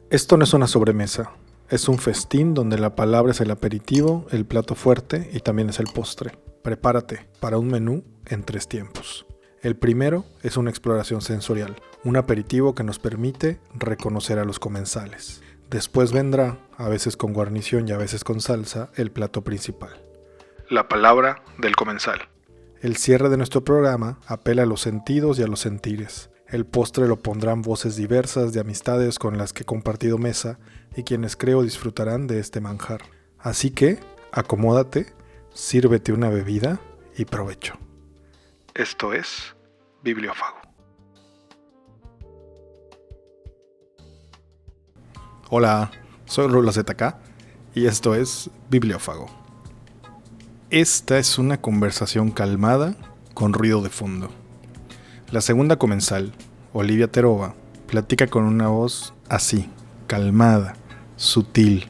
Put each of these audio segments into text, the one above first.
Esto no es una sobremesa, es un festín donde la palabra es el aperitivo, el plato fuerte y también es el postre. Prepárate para un menú en 3 tiempos. El primero es una exploración sensorial, un aperitivo que nos permite reconocer a los comensales. Después vendrá, a veces con guarnición y a veces con salsa, el plato principal. La palabra del comensal. El cierre de nuestro programa apela a los sentidos y a los sentires. El postre lo pondrán voces diversas de amistades con las que he compartido mesa y quienes creo disfrutarán de este manjar. Así que, acomódate, sírvete una bebida y provecho. Esto es Bibliófago. Hola, soy Rulo ZK y esto es Bibliófago. Esta es una conversación calmada con ruido de fondo. La segunda comensal, Olivia Terova, platica con una voz así, calmada, sutil,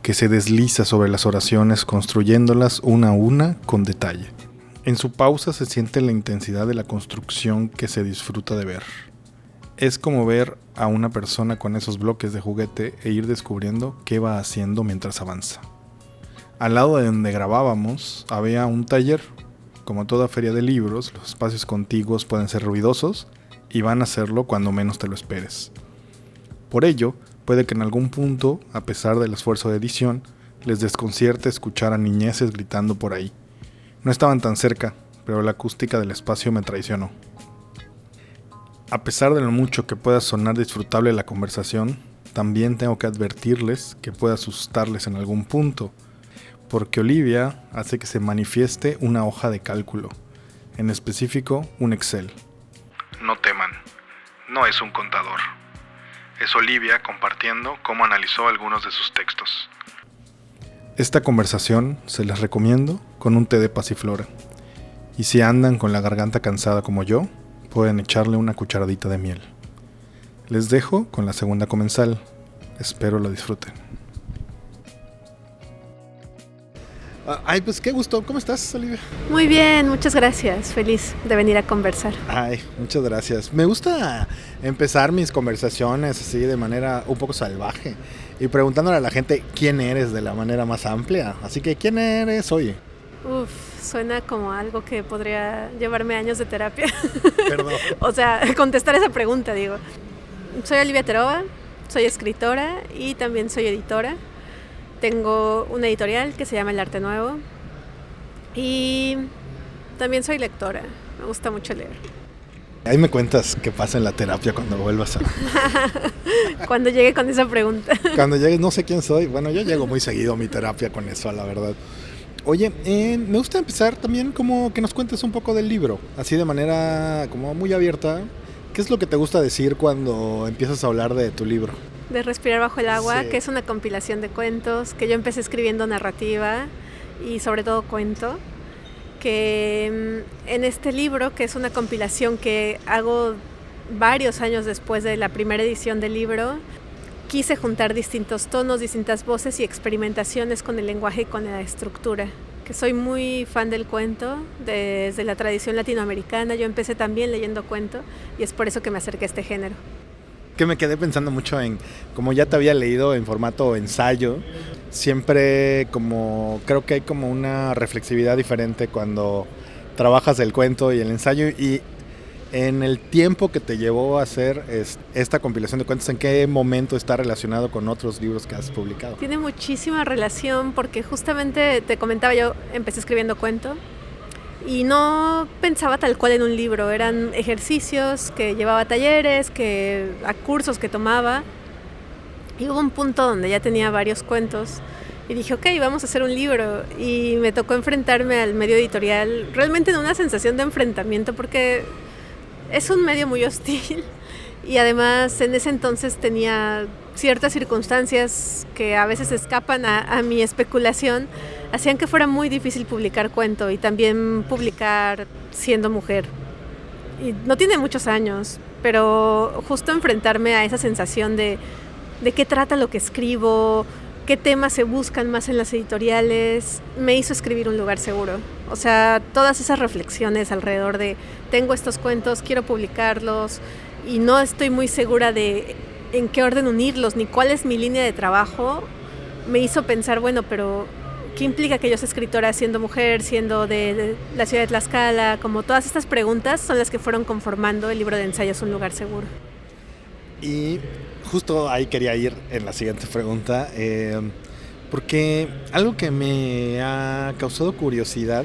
que se desliza sobre las oraciones construyéndolas una a una con detalle. En su pausa se siente la intensidad de la construcción que se disfruta de ver. Es como ver a una persona con esos bloques de juguete e ir descubriendo qué va haciendo mientras avanza. Al lado de donde grabábamos había un taller. Como toda feria de libros, los espacios contiguos pueden ser ruidosos y van a serlo cuando menos te lo esperes. Por ello, puede que en algún punto, a pesar del esfuerzo de edición, les desconcierte escuchar a niñeces gritando por ahí. No estaban tan cerca, pero la acústica del espacio me traicionó. A pesar de lo mucho que pueda sonar disfrutable la conversación, también tengo que advertirles que puede asustarles en algún punto, porque Olivia hace que se manifieste una hoja de cálculo, en específico un Excel. No teman, no es un contador. Es Olivia compartiendo cómo analizó algunos de sus textos. Esta conversación se les recomiendo con un té de pasiflora. Y si andan con la garganta cansada como yo, pueden echarle una cucharadita de miel. Les dejo con la segunda comensal. Espero la disfruten. Ay, pues qué gusto. ¿Cómo estás, Olivia? Muy bien, muchas gracias. Feliz de venir a conversar. Ay, muchas gracias. Me gusta empezar mis conversaciones así de manera un poco salvaje y preguntándole a la gente quién eres de la manera más amplia. Así que, ¿quién eres hoy? Suena como algo que podría llevarme años de terapia. Perdón. O sea, contestar esa pregunta, digo. Soy Olivia Terova, soy escritora y también soy editora. Tengo una editorial que se llama El Arte Nuevo y también soy lectora, me gusta mucho leer. Ahí me cuentas qué pasa en la terapia cuando vuelvas a... Cuando llegue con esa pregunta. Cuando llegues, no sé quién soy. Bueno, yo llego muy seguido a mi terapia con eso, la verdad. Oye, me gusta empezar también como que nos cuentes un poco del libro, así de manera como muy abierta. ¿Qué es lo que te gusta decir cuando empiezas a hablar de tu libro? De Respirar bajo el agua, Sí. Que es una compilación de cuentos, que yo empecé escribiendo narrativa y sobre todo cuento, que en este libro, que es una compilación que hago varios años después de la primera edición del libro, quise juntar distintos tonos, distintas voces y experimentaciones con el lenguaje y con la estructura. Que soy muy fan del cuento, desde la tradición latinoamericana. Yo empecé también leyendo cuento y es por eso que me acerqué a este género. Que me quedé pensando mucho en, como ya te había leído en formato ensayo, siempre como creo que hay como una reflexividad diferente cuando trabajas el cuento y el ensayo, y en el tiempo que te llevó a hacer esta compilación de cuentos, ¿en qué momento está relacionado con otros libros que has publicado? Tiene muchísima relación porque justamente te comentaba, yo empecé escribiendo cuento y no pensaba tal cual en un libro, eran ejercicios que llevaba a talleres, a cursos que tomaba, y hubo un punto donde ya tenía varios cuentos y dije, ok, vamos a hacer un libro, y me tocó enfrentarme al medio editorial realmente en una sensación de enfrentamiento porque es un medio muy hostil y además en ese entonces tenía ciertas circunstancias que a veces escapan a mi especulación, hacían que fuera muy difícil publicar cuento y también publicar siendo mujer. Y no tiene muchos años, pero justo enfrentarme a esa sensación de qué trata lo que escribo, qué temas se buscan más en las editoriales, me hizo escribir Un lugar seguro. O sea, todas esas reflexiones alrededor de tengo estos cuentos, quiero publicarlos y no estoy muy segura de en qué orden unirlos, ni cuál es mi línea de trabajo, me hizo pensar, bueno, pero ¿qué implica que yo sea escritora siendo mujer, siendo de la ciudad de Tlaxcala? Como todas estas preguntas son las que fueron conformando el libro de ensayos Un lugar seguro. Y justo ahí quería ir en la siguiente pregunta, porque algo que me ha causado curiosidad,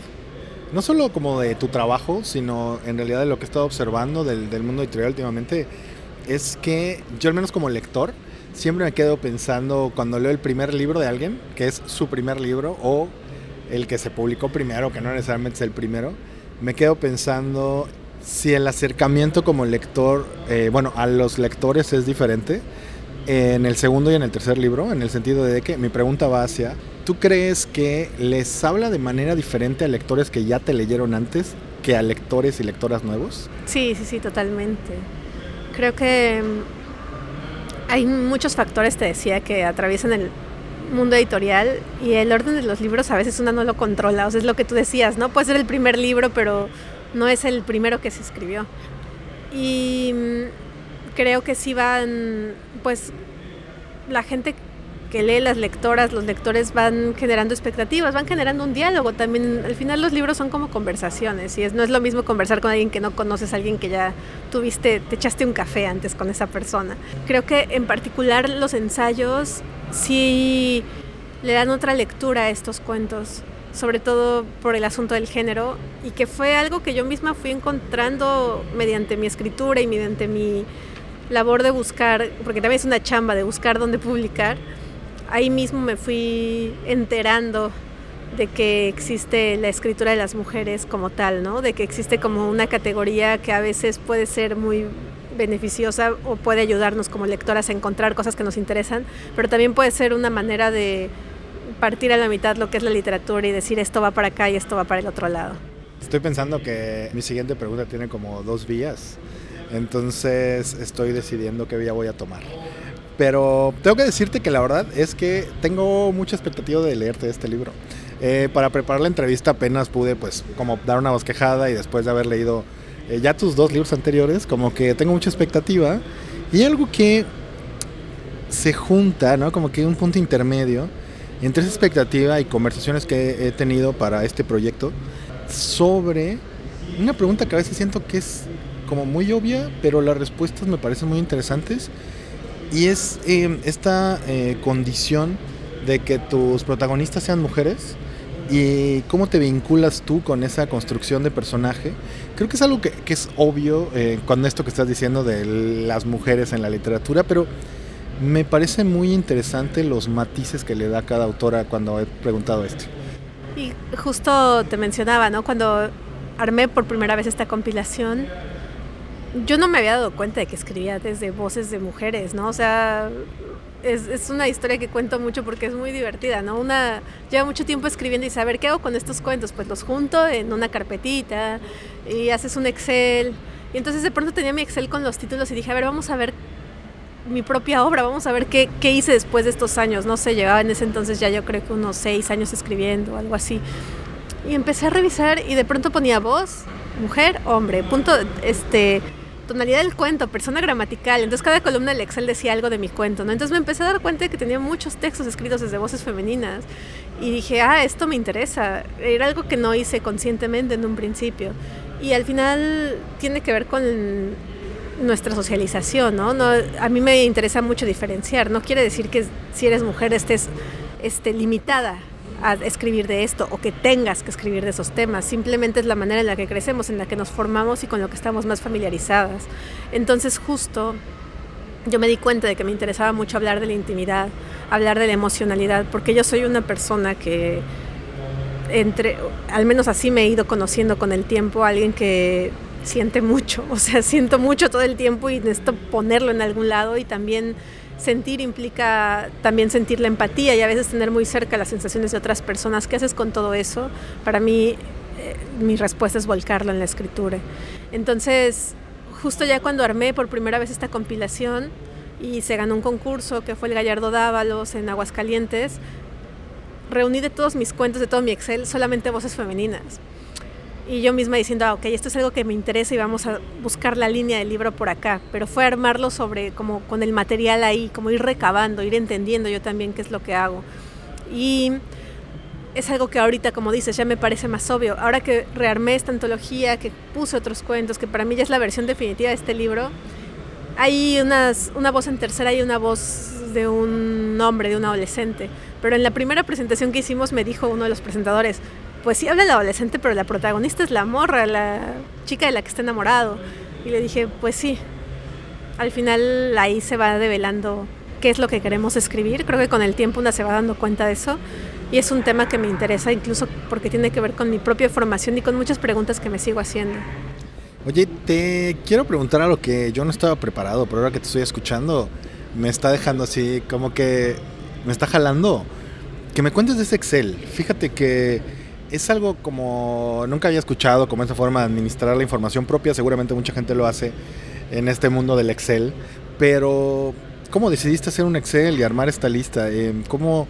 no solo como de tu trabajo, sino en realidad de lo que he estado observando del mundo editorial últimamente, es que yo al menos como lector siempre me quedo pensando cuando leo el primer libro de alguien, que es su primer libro, o el que se publicó primero, que no necesariamente es el primero, me quedo pensando si el acercamiento como lector, a los lectores es diferente en el segundo y en el tercer libro, en el sentido de que mi pregunta va hacia, ¿tú crees que les habla de manera diferente a lectores que ya te leyeron antes que a lectores y lectoras nuevos? Sí, totalmente. Creo que hay muchos factores, te decía, que atraviesan el mundo editorial, y el orden de los libros a veces una no lo controla. O sea, es lo que tú decías, ¿no? Puede ser el primer libro, pero no es el primero que se escribió. Y creo que sí van, pues, la gente que lee, las lectoras, los lectores van generando expectativas, van generando un diálogo también. Al final los libros son como conversaciones, y no es lo mismo conversar con alguien que no conoces, alguien que ya te echaste un café antes con esa persona. Creo que en particular los ensayos sí le dan otra lectura a estos cuentos, sobre todo por el asunto del género, y que fue algo que yo misma fui encontrando mediante mi escritura y mediante mi labor de buscar, porque también es una chamba de buscar dónde publicar. Ahí mismo me fui enterando de que existe la escritura de las mujeres como tal, ¿no? De que existe como una categoría que a veces puede ser muy beneficiosa o puede ayudarnos como lectoras a encontrar cosas que nos interesan, pero también puede ser una manera de partir a la mitad lo que es la literatura y decir esto va para acá y esto va para el otro lado. Estoy pensando que mi siguiente pregunta tiene como 2 vías, entonces estoy decidiendo qué vía voy a tomar. Pero tengo que decirte que la verdad es que tengo mucha expectativa de leerte este libro. Para preparar la entrevista apenas pude pues como dar una bosquejada, y después de haber leído ya tus 2 libros anteriores, como que tengo mucha expectativa. Y algo que se junta, ¿no? Como que un punto intermedio entre esa expectativa y conversaciones que he tenido para este proyecto sobre una pregunta que a veces siento que es como muy obvia, pero las respuestas me parecen muy interesantes. Y es esta condición de que tus protagonistas sean mujeres y cómo te vinculas tú con esa construcción de personaje. Creo que es algo que es obvio con esto que estás diciendo de las mujeres en la literatura, pero me parece muy interesante los matices que le da cada autora cuando he preguntado esto. Y justo te mencionaba, ¿no? Cuando armé por primera vez esta compilación, yo no me había dado cuenta de que escribía desde voces de mujeres, ¿no? O sea, es una historia que cuento mucho porque es muy divertida, ¿no? Lleva mucho tiempo escribiendo y saber qué hago con estos cuentos, pues los junto en una carpetita y haces un Excel. Y entonces de pronto tenía mi Excel con los títulos y dije, a ver, vamos a ver mi propia obra, vamos a ver qué hice después de estos años. No sé, llevaba en ese entonces ya yo creo que unos 6 años escribiendo, algo así. Y empecé a revisar y de pronto ponía voz, mujer, hombre, tonalidad del cuento, persona gramatical. Entonces cada columna del Excel decía algo de mi cuento, ¿no? Entonces me empecé a dar cuenta de que tenía muchos textos escritos desde voces femeninas y dije, esto me interesa. Era algo que no hice conscientemente en un principio, y al final tiene que ver con nuestra socialización, ¿no? A mí me interesa mucho diferenciar. No quiere decir que si eres mujer estés limitada a escribir de esto o que tengas que escribir de esos temas. Simplemente es la manera en la que crecemos, en la que nos formamos y con lo que estamos más familiarizadas. Entonces justo yo me di cuenta de que me interesaba mucho hablar de la intimidad, hablar de la emocionalidad, porque yo soy una persona que al menos así me he ido conociendo con el tiempo, alguien que siente mucho, o sea, siento mucho todo el tiempo y necesito ponerlo en algún lado. Y también sentir implica también sentir la empatía y a veces tener muy cerca las sensaciones de otras personas. ¿Qué haces con todo eso? Para mí, mi respuesta es volcarlo en la escritura. Entonces, justo ya cuando armé por primera vez esta compilación y se ganó un concurso que fue el Gallardo Dávalos en Aguascalientes, reuní de todos mis cuentos, de todo mi Excel, solamente voces femeninas. y yo misma diciendo, ok, esto es algo que me interesa y vamos a buscar la línea del libro por acá, pero fue armarlo sobre, como con el material ahí, como ir recabando, ir entendiendo yo también qué es lo que hago. Y es algo que ahorita, como dices, ya me parece más obvio. Ahora que rearmé esta antología, que puse otros cuentos, que para mí ya es la versión definitiva de este libro, hay una voz en tercera y una voz de un hombre, de un adolescente. Pero en la primera presentación que hicimos me dijo uno de los presentadores, pues sí habla el adolescente, pero la protagonista es la morra, la chica de la que está enamorado. Y le dije, pues sí, al final ahí se va develando qué es lo que queremos escribir. Creo que con el tiempo una se va dando cuenta de eso. Y es un tema que me interesa, incluso porque tiene que ver con mi propia formación y con muchas preguntas que me sigo haciendo. Oye, te quiero preguntar algo que yo no estaba preparado, pero ahora que te estoy escuchando, me está dejando así, como que me está jalando. Que me cuentes de ese Excel. Fíjate que es algo como nunca había escuchado, como esa forma de administrar la información propia. Seguramente mucha gente lo hace en este mundo del Excel. Pero, ¿cómo decidiste hacer un Excel y armar esta lista? ¿Cómo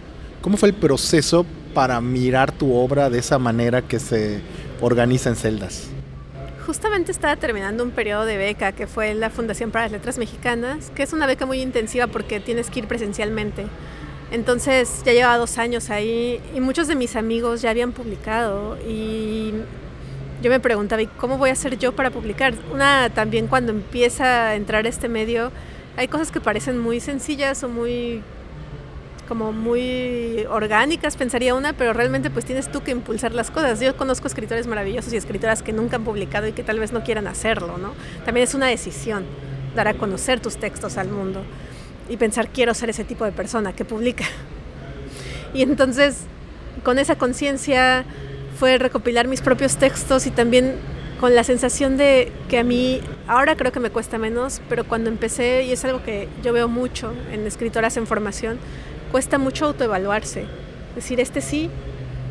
fue el proceso para mirar tu obra de esa manera que se organiza en celdas? Justamente estaba terminando un periodo de beca que fue la Fundación para las Letras Mexicanas, que es una beca muy intensiva porque tienes que ir presencialmente. Entonces ya llevaba 2 años ahí y muchos de mis amigos ya habían publicado y yo me preguntaba, ¿y cómo voy a hacer yo para publicar? También cuando empieza a entrar este medio, hay cosas que parecen muy sencillas o muy orgánicas, pensaría una, pero realmente pues tienes tú que impulsar las cosas. Yo conozco escritores maravillosos y escritoras que nunca han publicado y que tal vez no quieran hacerlo, ¿no? También es una decisión dar a conocer tus textos al mundo y pensar, quiero ser ese tipo de persona que publica. Y entonces, con esa conciencia fue recopilar mis propios textos y también con la sensación de que a mí, ahora creo que me cuesta menos, pero cuando empecé, y es algo que yo veo mucho en escritoras en formación, cuesta mucho autoevaluarse. Decir, este sí,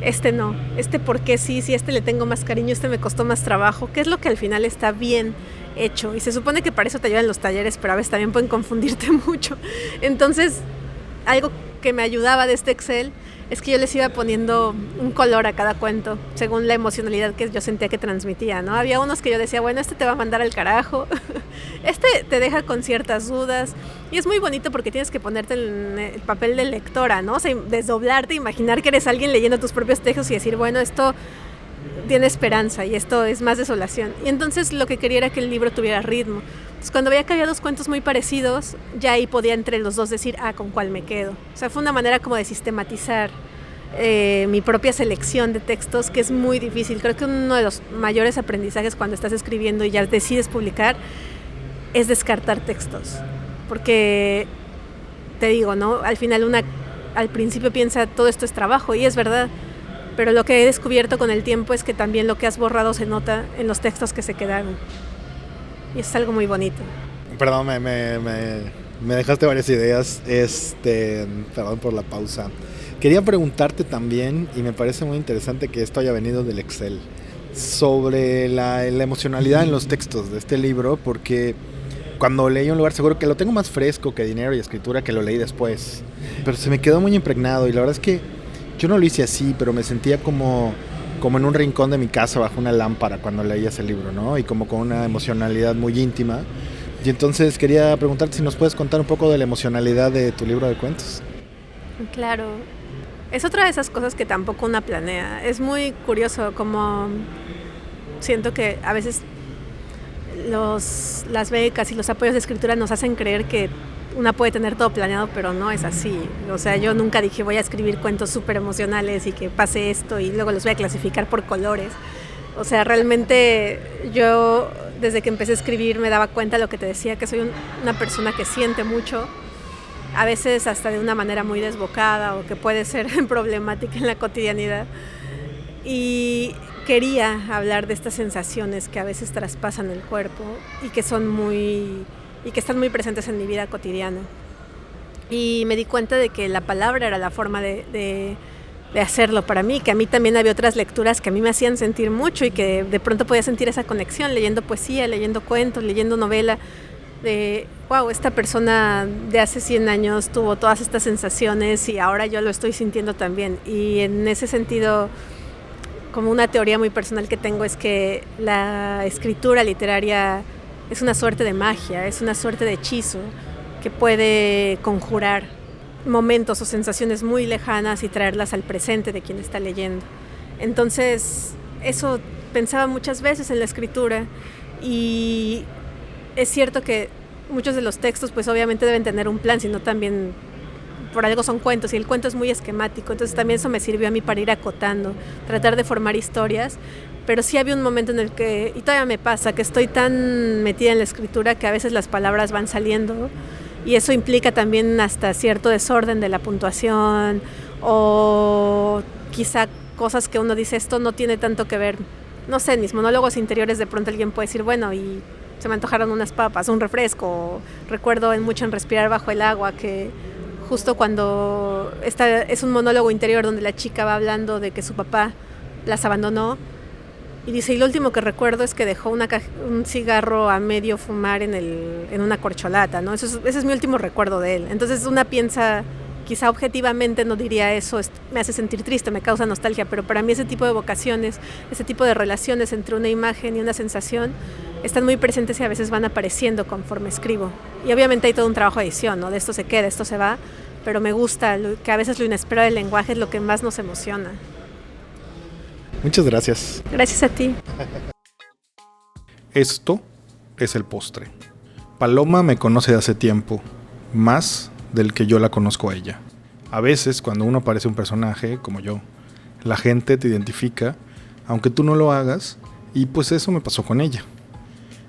este no, este por qué sí, si este le tengo más cariño, este me costó más trabajo, qué es lo que al final está bien hecho. Y se supone que para eso te ayudan los talleres, pero a veces también pueden confundirte mucho. Entonces, algo que me ayudaba de este Excel es que yo les iba poniendo un color a cada cuento según la emocionalidad que yo sentía que transmitía, ¿no? Había unos que yo decía, bueno, este te va a mandar al carajo, este te deja con ciertas dudas, y es muy bonito porque tienes que ponerte en el papel de lectora, ¿no? O sea, desdoblarte, imaginar que eres alguien leyendo tus propios textos y decir, bueno, esto tiene esperanza y esto es más desolación. Y entonces lo que quería era que el libro tuviera ritmo. Entonces, cuando veía que había 2 cuentos muy parecidos, ya ahí podía entre los dos decir, ¿con cuál me quedo? O sea, fue una manera como de sistematizar mi propia selección de textos, que es muy difícil. Creo que uno de los mayores aprendizajes cuando estás escribiendo y ya decides publicar es descartar textos. Porque, te digo, ¿no? Al final al principio piensa, todo esto es trabajo, y es verdad. Pero lo que he descubierto con el tiempo es que también lo que has borrado se nota en los textos que se quedaron. Y es algo muy bonito. Perdón, me dejaste varias ideas. Perdón por la pausa. Quería preguntarte también, y me parece muy interesante que esto haya venido del Excel, sobre la emocionalidad en los textos de este libro, porque cuando leí Un lugar seguro, que lo tengo más fresco que Dinero y Escritura, que lo leí después, pero se me quedó muy impregnado, y la verdad es que yo no lo hice así, pero me sentía como en un rincón de mi casa bajo una lámpara cuando leía ese libro, ¿no? Y como con una emocionalidad muy íntima. Y entonces quería preguntarte si nos puedes contar un poco de la emocionalidad de tu libro de cuentos. Claro. Es otra de esas cosas que tampoco una planea. Es muy curioso como siento que a veces las becas y los apoyos de escritura nos hacen creer que una puede tener todo planeado, pero no es así. O sea, yo nunca dije voy a escribir cuentos súper emocionales y que pase esto y luego los voy a clasificar por colores. O sea, realmente yo desde que empecé a escribir me daba cuenta de lo que te decía, que soy una persona que siente mucho, a veces hasta de una manera muy desbocada o que puede ser problemática en la cotidianidad. Y quería hablar de estas sensaciones que a veces traspasan el cuerpo y que están muy presentes en mi vida cotidiana. Y me di cuenta de que la palabra era la forma de hacerlo para mí, que a mí también había otras lecturas que a mí me hacían sentir mucho y que de pronto podía sentir esa conexión leyendo poesía, leyendo cuentos, leyendo novela, de wow, esta persona de hace 100 años tuvo todas estas sensaciones y ahora yo lo estoy sintiendo también. Y en ese sentido como una teoría muy personal que tengo es que la escritura literaria es una suerte de magia, es una suerte de hechizo que puede conjurar momentos o sensaciones muy lejanas y traerlas al presente de quien está leyendo. Entonces, eso pensaba muchas veces en la escritura, y es cierto que muchos de los textos pues obviamente deben tener un plan, sino también por algo son cuentos y el cuento es muy esquemático, entonces también eso me sirvió a mí para ir acotando, tratar de formar historias, pero sí había un momento en el que, y todavía me pasa, que estoy tan metida en la escritura que a veces las palabras van saliendo y eso implica también hasta cierto desorden de la puntuación o quizá cosas que uno dice esto no tiene tanto que ver, no sé, en mis monólogos interiores de pronto alguien puede decir bueno y se me antojaron unas papas, un refresco, recuerdo mucho en Respirar bajo el agua que justo cuando es un monólogo interior donde la chica va hablando de que su papá las abandonó y dice, y lo último que recuerdo es que dejó un cigarro a medio fumar en una corcholata, ¿no? Ese es mi último recuerdo de él. Entonces una piensa, quizá objetivamente no diría eso, me hace sentir triste, me causa nostalgia, pero para mí ese tipo de vocaciones, ese tipo de relaciones entre una imagen y una sensación están muy presentes y a veces van apareciendo conforme escribo. Y obviamente hay todo un trabajo de edición, ¿no? De esto se queda, esto se va, pero me gusta que a veces lo inesperado del lenguaje es lo que más nos emociona. Muchas gracias. Gracias a ti. Esto es el postre. Paloma me conoce de hace tiempo, más del que yo la conozco a ella. A veces, cuando uno parece un personaje, como yo, la gente te identifica, aunque tú no lo hagas, y pues eso me pasó con ella.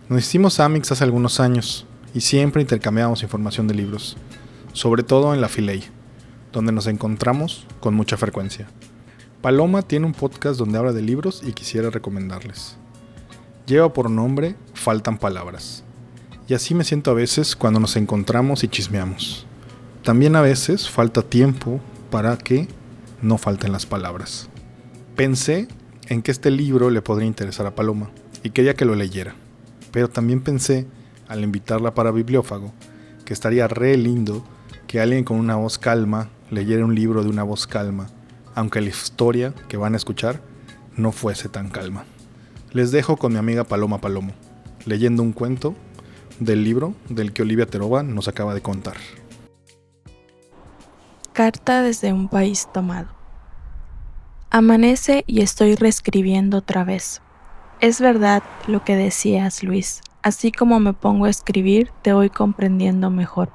Nos hicimos amics hace algunos años, y siempre intercambiábamos información de libros, sobre todo en la Filey, donde nos encontramos con mucha frecuencia. Paloma tiene un podcast donde habla de libros y quisiera recomendarles. Lleva por nombre Faltan Palabras. Y así me siento a veces cuando nos encontramos y chismeamos. También a veces falta tiempo para que no falten las palabras. Pensé en que este libro le podría interesar a Paloma y quería que lo leyera. Pero también pensé, al invitarla para Bibliófago, que estaría re lindo que alguien con una voz calma leyera un libro de una voz calma, aunque la historia que van a escuchar no fuese tan calma. Les dejo con mi amiga Paloma Palomo, leyendo un cuento del libro del que Olivia Teroba nos acaba de contar. Carta desde un país tomado. Amanece y estoy reescribiendo otra vez. Es verdad lo que decías, Luis. Así como me pongo a escribir, te voy comprendiendo mejor.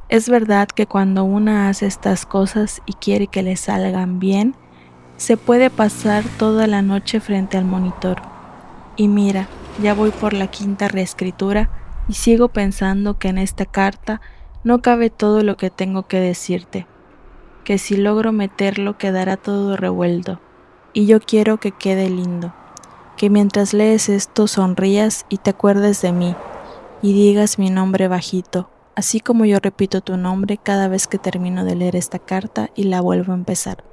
Es verdad que cuando una hace estas cosas y quiere que le salgan bien, se puede pasar toda la noche frente al monitor. Y mira, ya voy por la 5ª reescritura y sigo pensando que en esta carta no cabe todo lo que tengo que decirte, que si logro meterlo quedará todo revuelto, y yo quiero que quede lindo, que mientras lees esto sonrías y te acuerdes de mí, y digas mi nombre bajito, así como yo repito tu nombre cada vez que termino de leer esta carta y la vuelvo a empezar.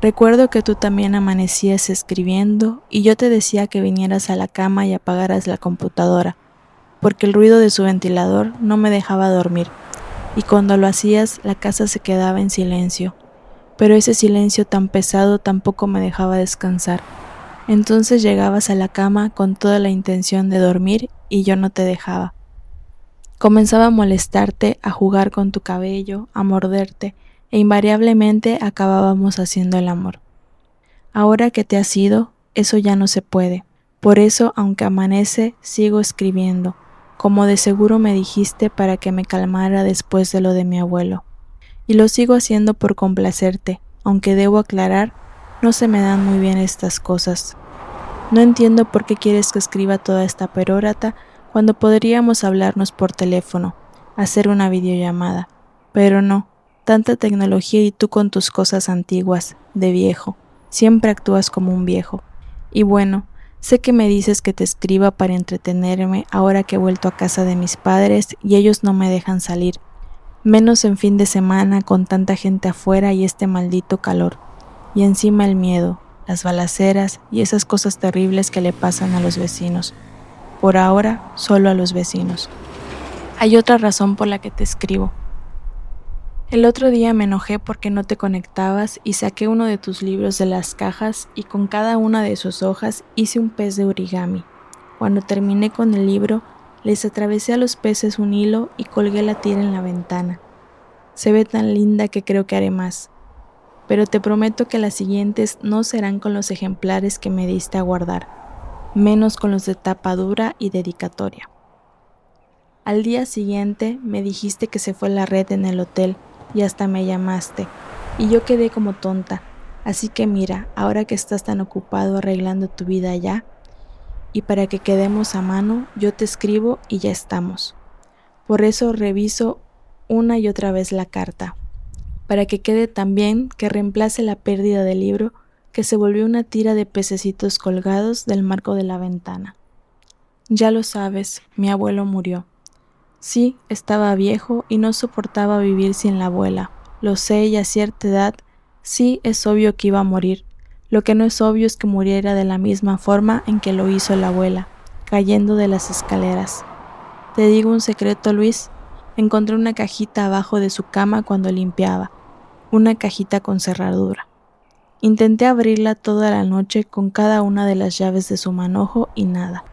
Recuerdo que tú también amanecías escribiendo y yo te decía que vinieras a la cama y apagaras la computadora, porque el ruido de su ventilador no me dejaba dormir, y cuando lo hacías la casa se quedaba en silencio, pero ese silencio tan pesado tampoco me dejaba descansar. Entonces llegabas a la cama con toda la intención de dormir y yo no te dejaba. Comenzaba a molestarte, a jugar con tu cabello, a morderte, e invariablemente acabábamos haciendo el amor. Ahora que te has ido, eso ya no se puede. Por eso, aunque amanece, sigo escribiendo, como de seguro me dijiste para que me calmara después de lo de mi abuelo. Y lo sigo haciendo por complacerte, aunque debo aclarar, no se me dan muy bien estas cosas. No entiendo por qué quieres que escriba toda esta perórata cuando podríamos hablarnos por teléfono, hacer una videollamada. Pero no, tanta tecnología y tú con tus cosas antiguas, de viejo. Siempre actúas como un viejo. Y bueno, sé que me dices que te escriba para entretenerme ahora que he vuelto a casa de mis padres y ellos no me dejan salir. Menos en fin de semana con tanta gente afuera y este maldito calor. Y encima el miedo, las balaceras y esas cosas terribles que le pasan a los vecinos. Por ahora, solo a los vecinos. Hay otra razón por la que te escribo. El otro día me enojé porque no te conectabas y saqué uno de tus libros de las cajas y con cada una de sus hojas hice un pez de origami. Cuando terminé con el libro, les atravesé a los peces un hilo y colgué la tira en la ventana. Se ve tan linda que creo que haré más. Pero te prometo que las siguientes no serán con los ejemplares que me diste a guardar, menos con los de tapa dura y dedicatoria. Al día siguiente me dijiste que se fue la red en el hotel y hasta me llamaste, y yo quedé como tonta, así que mira, ahora que estás tan ocupado arreglando tu vida allá, y para que quedemos a mano, yo te escribo y ya estamos. Por eso reviso una y otra vez la carta, para que quede tan bien que reemplace la pérdida del libro que se volvió una tira de pececitos colgados del marco de la ventana. Ya lo sabes, mi abuelo murió. Sí, estaba viejo y no soportaba vivir sin la abuela. Lo sé y a cierta edad, sí es obvio que iba a morir. Lo que no es obvio es que muriera de la misma forma en que lo hizo la abuela, cayendo de las escaleras. Te digo un secreto, Luis. Encontré una cajita abajo de su cama cuando limpiaba. Una cajita con cerradura. Intenté abrirla toda la noche con cada una de las llaves de su manojo y nada.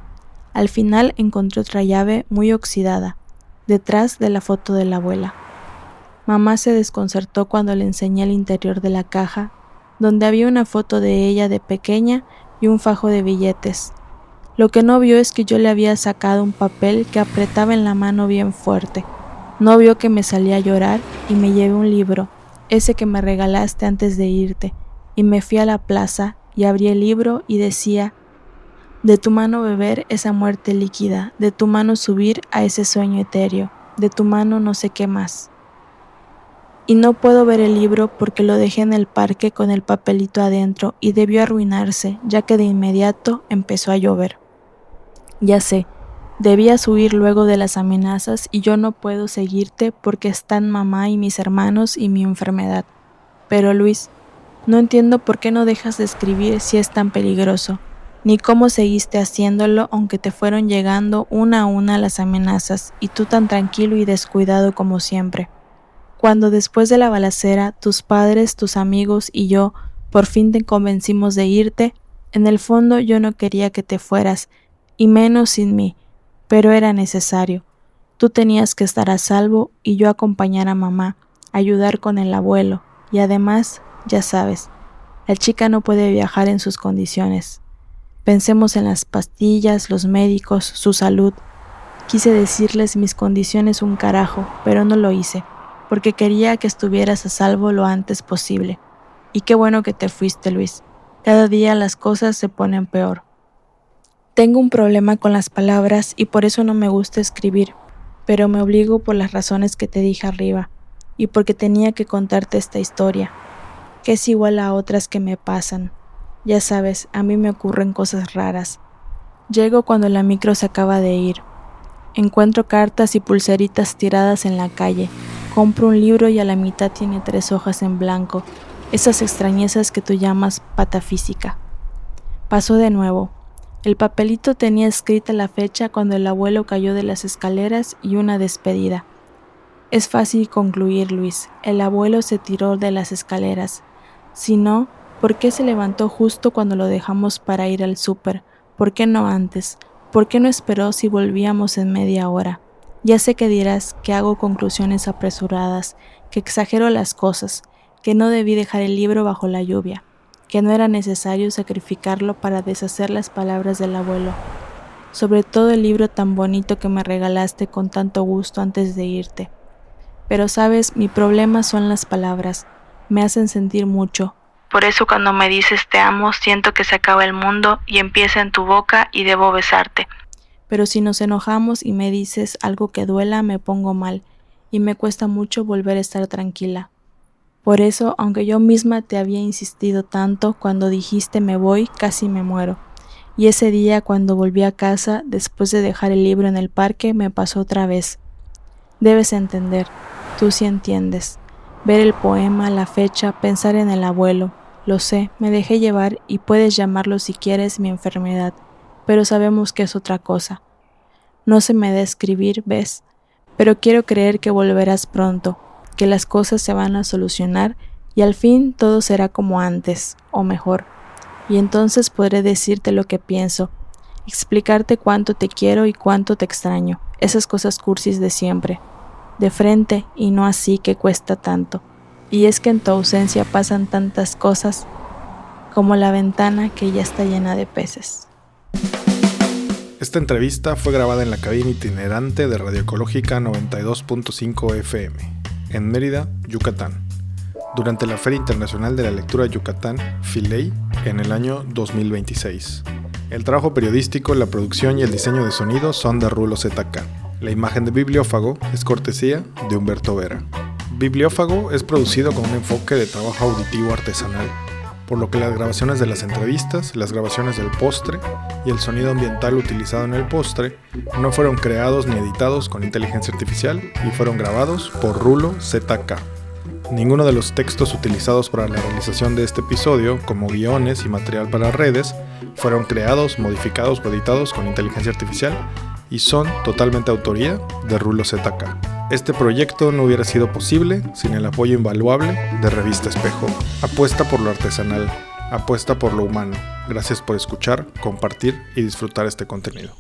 Al final encontré otra llave muy oxidada, detrás de la foto de la abuela. Mamá se desconcertó cuando le enseñé el interior de la caja, donde había una foto de ella de pequeña y un fajo de billetes. Lo que no vio es que yo le había sacado un papel que apretaba en la mano bien fuerte. No vio que me salí a llorar y me llevé un libro, ese que me regalaste antes de irte, y me fui a la plaza y abrí el libro y decía: de tu mano beber esa muerte líquida, de tu mano subir a ese sueño etéreo, de tu mano no sé qué más. Y no puedo ver el libro porque lo dejé en el parque con el papelito adentro y debió arruinarse, ya que de inmediato empezó a llover. Ya sé, debías huir luego de las amenazas y yo no puedo seguirte porque están mamá y mis hermanos y mi enfermedad. Pero Luis, no entiendo por qué no dejas de escribir si es tan peligroso, ni cómo seguiste haciéndolo aunque te fueron llegando una a una las amenazas y tú tan tranquilo y descuidado como siempre. Cuando después de la balacera tus padres, tus amigos y yo por fin te convencimos de irte, en el fondo yo no quería que te fueras, y menos sin mí, pero era necesario. Tú tenías que estar a salvo y yo acompañar a mamá, ayudar con el abuelo, y además, ya sabes, la chica no puede viajar en sus condiciones. Pensemos en las pastillas, los médicos, su salud. Quise decirles mis condiciones un carajo, pero no lo hice, porque quería que estuvieras a salvo lo antes posible. Y qué bueno que te fuiste, Luis. Cada día las cosas se ponen peor. Tengo un problema con las palabras y por eso no me gusta escribir, pero me obligo por las razones que te dije arriba, y porque tenía que contarte esta historia, que es igual a otras que me pasan. Ya sabes, a mí me ocurren cosas raras. Llego cuando la micro se acaba de ir. Encuentro cartas y pulseritas tiradas en la calle. Compro un libro y a la mitad tiene 3 hojas en blanco, esas extrañezas que tú llamas patafísica. Pasó de nuevo. El papelito tenía escrita la fecha cuando el abuelo cayó de las escaleras y una despedida. Es fácil concluir, Luis. El abuelo se tiró de las escaleras. Si no, ¿por qué se levantó justo cuando lo dejamos para ir al súper? ¿Por qué no antes? ¿Por qué no esperó si volvíamos en media hora? Ya sé que dirás que hago conclusiones apresuradas, que exagero las cosas, que no debí dejar el libro bajo la lluvia, que no era necesario sacrificarlo para deshacer las palabras del abuelo, sobre todo el libro tan bonito que me regalaste con tanto gusto antes de irte. Pero sabes, mi problema son las palabras, me hacen sentir mucho. Por eso cuando me dices te amo, siento que se acaba el mundo y empieza en tu boca y debo besarte. Pero si nos enojamos y me dices algo que duela, me pongo mal y me cuesta mucho volver a estar tranquila. Por eso, aunque yo misma te había insistido tanto, cuando dijiste me voy, casi me muero. Y ese día, cuando volví a casa, después de dejar el libro en el parque, me pasó otra vez. Debes entender, tú sí entiendes. Ver el poema, la fecha, pensar en el abuelo. Lo sé, me dejé llevar y puedes llamarlo si quieres mi enfermedad, pero sabemos que es otra cosa. No se me da escribir, ¿ves? Pero quiero creer que volverás pronto. que las cosas se van a solucionar y al fin todo será como antes, o mejor. Y entonces podré decirte lo que pienso, explicarte cuánto te quiero y cuánto te extraño, esas cosas cursis de siempre, de frente y no así que cuesta tanto. Y es que en tu ausencia pasan tantas cosas, como la ventana que ya está llena de peces. Esta entrevista fue grabada en la cabina itinerante de Radio Ecológica 92.5 FM, en Mérida, Yucatán, durante la Feria Internacional de la Lectura Yucatán, FILEY, en el año 2026. El trabajo periodístico, la producción y el diseño de sonido son de Rulo ZK. La imagen de Bibliófago es cortesía de Humberto Vera. Bibliófago es producido con un enfoque de trabajo auditivo artesanal, por lo que las grabaciones de las entrevistas, las grabaciones del postre y el sonido ambiental utilizado en el postre no fueron creados ni editados con inteligencia artificial y fueron grabados por Rulo ZK. Ninguno de los textos utilizados para la realización de este episodio, como guiones y material para redes, fueron creados, modificados o editados con inteligencia artificial y son totalmente autoría de Rulo ZK. Este proyecto no hubiera sido posible sin el apoyo invaluable de Revista Espejo. Apuesta por lo artesanal, apuesta por lo humano. Gracias por escuchar, compartir y disfrutar este contenido.